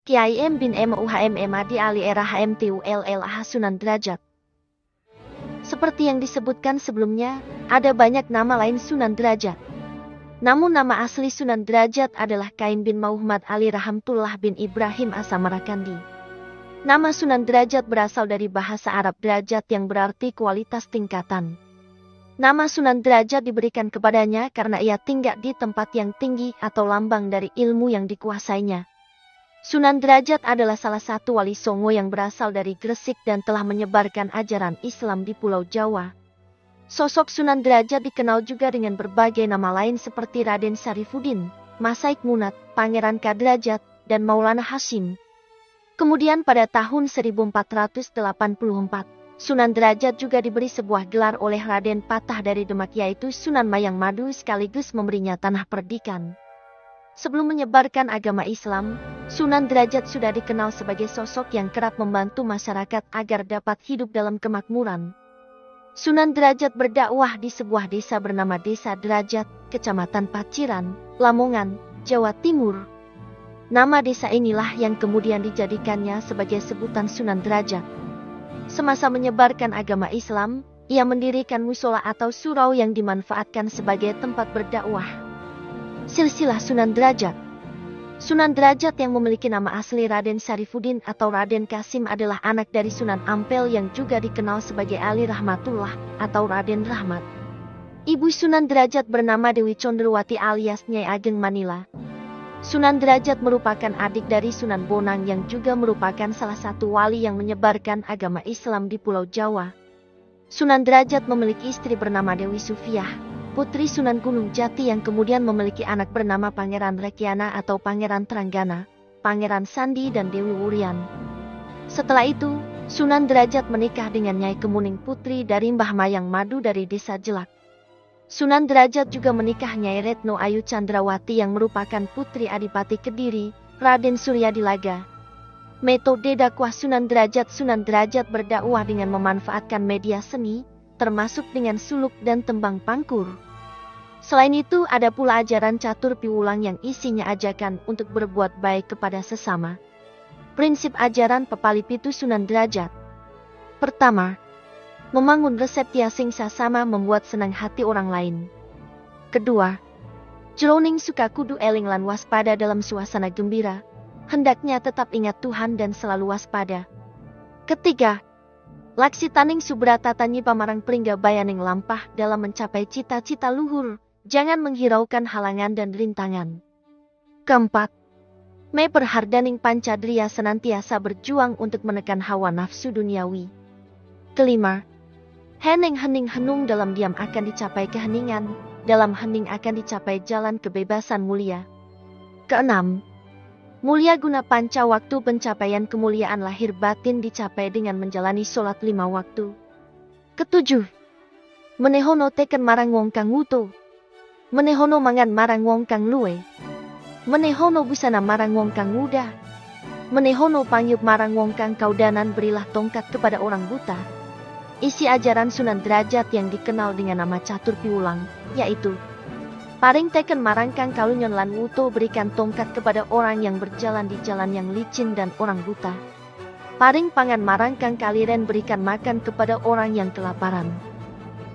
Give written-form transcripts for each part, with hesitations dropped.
Kiai M bin Muhammad Ali era HMTULLAH Sunan Derajat. Seperti yang disebutkan sebelumnya, ada banyak nama lain Sunan Derajat. Namun nama asli Sunan Derajat adalah Kain bin Muhammad Ali Rahmatullah bin Ibrahim As-Samarkandi. Nama Sunan Derajat berasal dari bahasa Arab derajat yang berarti kualitas tingkatan. Nama Sunan Derajat diberikan kepadanya karena ia tinggal di tempat yang tinggi atau lambang dari ilmu yang dikuasainya. Sunan Derajat adalah salah satu wali Songo yang berasal dari Gresik dan telah menyebarkan ajaran Islam di Pulau Jawa. Sosok Sunan Derajat dikenal juga dengan berbagai nama lain seperti Raden Syarifuddin, Masaik Munat, Pangeran Kadrajat, dan Maulana Hasyim. Kemudian pada tahun 1484, Sunan Derajat juga diberi sebuah gelar oleh Raden Patah dari Demak yaitu Sunan Mayang Madu sekaligus memberinya tanah perdikan. Sebelum menyebarkan agama Islam, Sunan Derajat sudah dikenal sebagai sosok yang kerap membantu masyarakat agar dapat hidup dalam kemakmuran. Sunan Derajat berdakwah di sebuah desa bernama Desa Derajat, Kecamatan Paciran, Lamongan, Jawa Timur. Nama desa inilah yang kemudian dijadikannya sebagai sebutan Sunan Derajat. Semasa menyebarkan agama Islam, ia mendirikan musola atau surau yang dimanfaatkan sebagai tempat berdakwah. Silsilah Sunan Derajat. Sunan Derajat yang memiliki nama asli Raden Syarifuddin atau Raden Kasim adalah anak dari Sunan Ampel yang juga dikenal sebagai Ali Rahmatullah atau Raden Rahmat. Ibu Sunan Derajat bernama Dewi Condrowati alias Nyai Ageng Manila. Sunan Derajat merupakan adik dari Sunan Bonang yang juga merupakan salah satu wali yang menyebarkan agama Islam di Pulau Jawa. Sunan Derajat memiliki istri bernama Dewi Sufiah, putri Sunan Gunung Jati yang kemudian memiliki anak bernama Pangeran Rekiana atau Pangeran Teranggana, Pangeran Sandi dan Dewi Wurian. Setelah itu, Sunan Derajat menikah dengan Nyai Kemuning putri dari Mbah Mayang Madu dari Desa Jelak. Sunan Derajat juga menikah Nyai Retno Ayu Candrawati yang merupakan putri Adipati Kediri, Raden Suryadilaga. Metode dakwah Sunan Derajat berdakwah dengan memanfaatkan media seni, termasuk dengan suluk dan tembang pangkur. Selain itu ada pula ajaran catur piwulang yang isinya ajakan untuk berbuat baik kepada sesama. Prinsip ajaran Pepali Pitu Sunan Derajat. Pertama, membangun resep tiasing sasama membuat senang hati orang lain. Kedua, jroning suka kudu eling lan waspada dalam suasana gembira, hendaknya tetap ingat Tuhan dan selalu waspada. Ketiga, laksitaning subratatanyi pamarang pringga bayaning lampah dalam mencapai cita-cita luhur, jangan menghiraukan halangan dan rintangan. Keempat, me perhardaning pancadria senantiasa berjuang untuk menekan hawa nafsu duniawi. Kelima, heneng hening henung dalam diam akan dicapai keheningan, dalam hening akan dicapai jalan kebebasan mulia. Keenam, mulia guna panca waktu pencapaian kemuliaan lahir batin dicapai dengan menjalani sholat 5 waktu. Ketujuh, menehono teken marang wong kang wuto. Menehono mangan marang wong kang luwe. Menehono busana marang wong kang muda. Menehono pangyup marang wong kang kaudanan berilah tongkat kepada orang buta. Isi ajaran Sunan Derajat yang dikenal dengan nama catur piwulang, yaitu paring teken marang kang kalunyon lan wuto berikan tongkat kepada orang yang berjalan di jalan yang licin dan orang buta. Paring pangan marang kang kaliren berikan makan kepada orang yang kelaparan.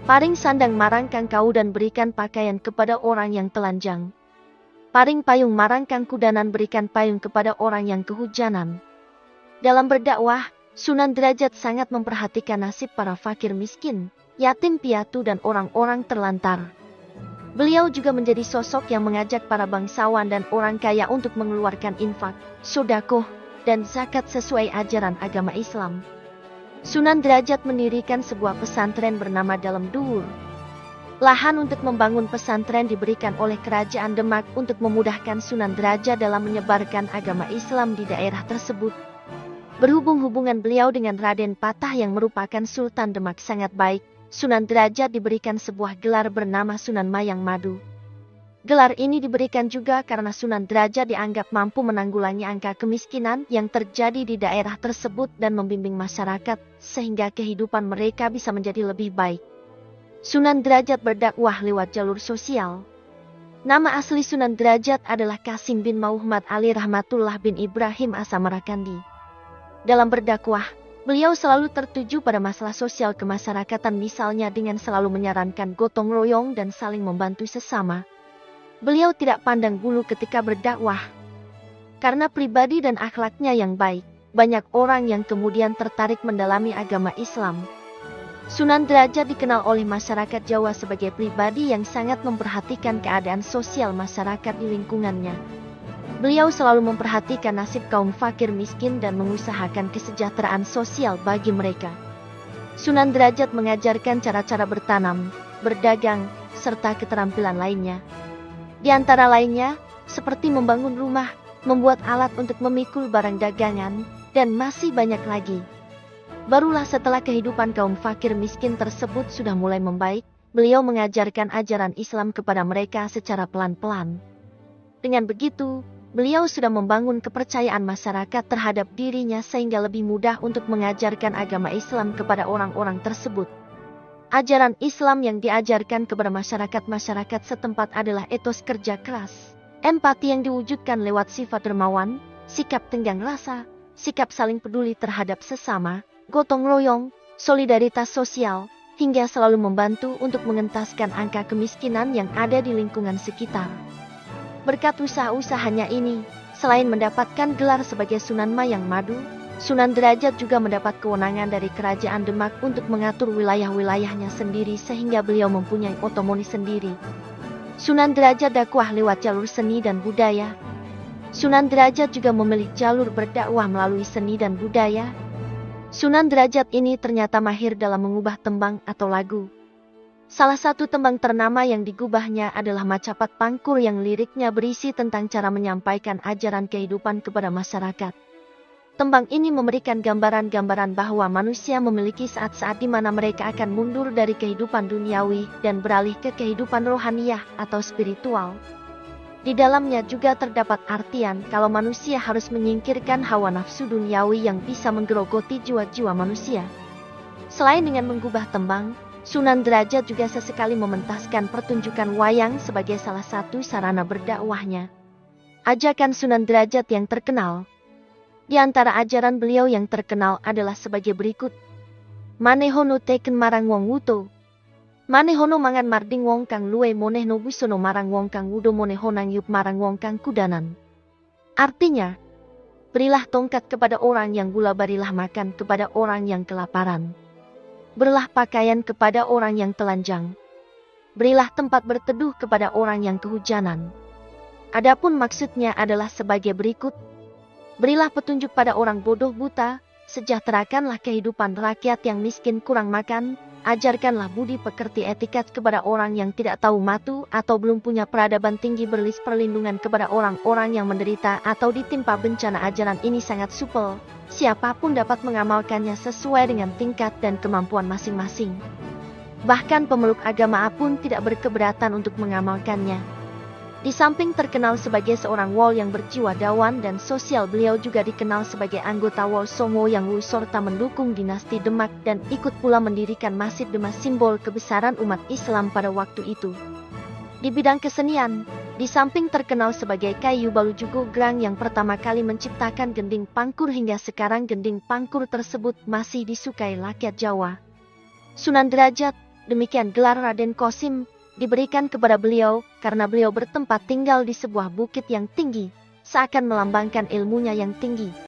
Paring sandang marang kang kau dan berikan pakaian kepada orang yang telanjang. Paring payung marang kang kudanan berikan payung kepada orang yang kehujanan. Dalam berdakwah, Sunan Derajat sangat memperhatikan nasib para fakir miskin, yatim piatu dan orang-orang terlantar. Beliau juga menjadi sosok yang mengajak para bangsawan dan orang kaya untuk mengeluarkan infak, sedekah, dan zakat sesuai ajaran agama Islam. Sunan Derajat mendirikan sebuah pesantren bernama Dalem Duwur. Lahan untuk membangun pesantren diberikan oleh Kerajaan Demak untuk memudahkan Sunan Derajat dalam menyebarkan agama Islam di daerah tersebut. Berhubung hubungan beliau dengan Raden Patah yang merupakan Sultan Demak sangat baik, Sunan Derajat diberikan sebuah gelar bernama Sunan Mayang Madu. Gelar ini diberikan juga karena Sunan Derajat dianggap mampu menanggulangi angka kemiskinan yang terjadi di daerah tersebut dan membimbing masyarakat sehingga kehidupan mereka bisa menjadi lebih baik. Sunan Derajat berdakwah lewat jalur sosial. Nama asli Sunan Derajat adalah Qasim bin Muhammad Ali Rahmatullah bin Ibrahim As-Samarkandi. Dalam berdakwah, beliau selalu tertuju pada masalah sosial kemasyarakatan, misalnya dengan selalu menyarankan gotong royong dan saling membantu sesama. Beliau tidak pandang bulu ketika berdakwah. Karena pribadi dan akhlaknya yang baik, banyak orang yang kemudian tertarik mendalami agama Islam. Sunan Derajat dikenal oleh masyarakat Jawa sebagai pribadi yang sangat memperhatikan keadaan sosial masyarakat di lingkungannya. Beliau selalu memperhatikan nasib kaum fakir miskin dan mengusahakan kesejahteraan sosial bagi mereka. Sunan Derajat mengajarkan cara-cara bertanam, berdagang, serta keterampilan lainnya. Di antara lainnya, seperti membangun rumah, membuat alat untuk memikul barang dagangan, dan masih banyak lagi. Barulah setelah kehidupan kaum fakir miskin tersebut sudah mulai membaik, beliau mengajarkan ajaran Islam kepada mereka secara pelan-pelan. Dengan begitu, beliau sudah membangun kepercayaan masyarakat terhadap dirinya sehingga lebih mudah untuk mengajarkan agama Islam kepada orang-orang tersebut. Ajaran Islam yang diajarkan kepada masyarakat setempat adalah etos kerja keras, empati yang diwujudkan lewat sifat dermawan, sikap tenggang rasa, sikap saling peduli terhadap sesama, gotong royong, solidaritas sosial, hingga selalu membantu untuk mengentaskan angka kemiskinan yang ada di lingkungan sekitar. Berkat usaha-usahanya ini, selain mendapatkan gelar sebagai Sunan Mayang Madu, Sunan Derajat juga mendapat kewenangan dari Kerajaan Demak untuk mengatur wilayah-wilayahnya sendiri sehingga beliau mempunyai otonomi sendiri. Sunan Derajat dakwah lewat jalur seni dan budaya. Sunan Derajat juga memilih jalur berdakwah melalui seni dan budaya. Sunan Derajat ini ternyata mahir dalam mengubah tembang atau lagu. Salah satu tembang ternama yang digubahnya adalah Macapat Pangkur yang liriknya berisi tentang cara menyampaikan ajaran kehidupan kepada masyarakat. Tembang ini memberikan gambaran-gambaran bahwa manusia memiliki saat-saat di mana mereka akan mundur dari kehidupan duniawi dan beralih ke kehidupan rohaniyah atau spiritual. Di dalamnya juga terdapat artian kalau manusia harus menyingkirkan hawa nafsu duniawi yang bisa menggerogoti jiwa-jiwa manusia. Selain dengan menggubah tembang, Sunan Derajat juga sesekali mementaskan pertunjukan wayang sebagai salah satu sarana berdakwahnya. Ajakan Sunan Derajat yang terkenal. Di antara ajaran beliau yang terkenal adalah sebagai berikut. Manehono teken marang wong wuto. Manehono mangan marding wong kang luwe monehno busono marang wong kang wudo monehonang yup marang wong kang kudanan. Artinya, berilah tongkat kepada orang yang gula, berilah makan kepada orang yang kelaparan. Berilah pakaian kepada orang yang telanjang. Berilah tempat berteduh kepada orang yang kehujanan. Adapun maksudnya adalah sebagai berikut. Berilah petunjuk pada orang bodoh buta, sejahterakanlah kehidupan rakyat yang miskin kurang makan, ajarkanlah budi pekerti etikat kepada orang yang tidak tahu matu atau belum punya peradaban tinggi, berilah perlindungan kepada orang-orang yang menderita atau ditimpa bencana. Ajaran ini sangat supel, siapapun dapat mengamalkannya sesuai dengan tingkat dan kemampuan masing-masing. Bahkan pemeluk agama pun tidak berkeberatan untuk mengamalkannya. Di samping terkenal sebagai seorang wol yang berjiwa dawan dan sosial, beliau juga dikenal sebagai anggota Wol Songo yang serta mendukung dinasti Demak dan ikut pula mendirikan Masjid Demak, simbol kebesaran umat Islam pada waktu itu. Di bidang kesenian, di samping terkenal sebagai Kayu Balujugo Grang yang pertama kali menciptakan gending pangkur, hingga sekarang gending pangkur tersebut masih disukai rakyat Jawa. Sunan Derajat, demikian gelar Raden Qasim, diberikan kepada beliau karena beliau bertempat tinggal di sebuah bukit yang tinggi, seakan melambangkan ilmunya yang tinggi.